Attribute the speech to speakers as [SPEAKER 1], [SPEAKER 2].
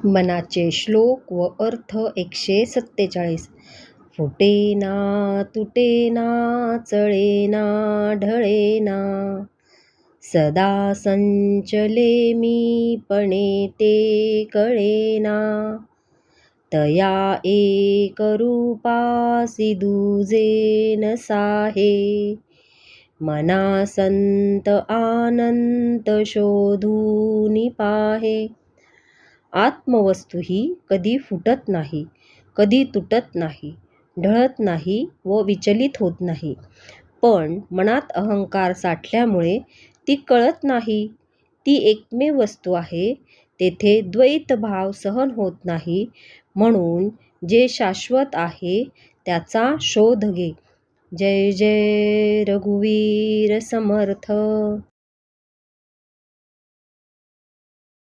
[SPEAKER 1] मनाचे श्लोक व अर्थ 147. फुटेना तुटेना चळेना ढळेना, सदा संचले मी पणे ते कळेना. तया एक रूपासी दुजे न साहे, मना संत आनंत शोधूनि पाहे. आत्मवस्तू ही कधी फुटत नाही, कधी तुटत नाही, ढळत नाही व विचलित होत नाही. पण मनात अहंकार साठल्यामुळे ती कळत नाही. ती एकमेव वस्तू आहे, तेथे द्वैत भाव सहन होत नाही. म्हणून जे शाश्वत आहे त्याचा शोध घे. जय जय रघुवीर समर्थ.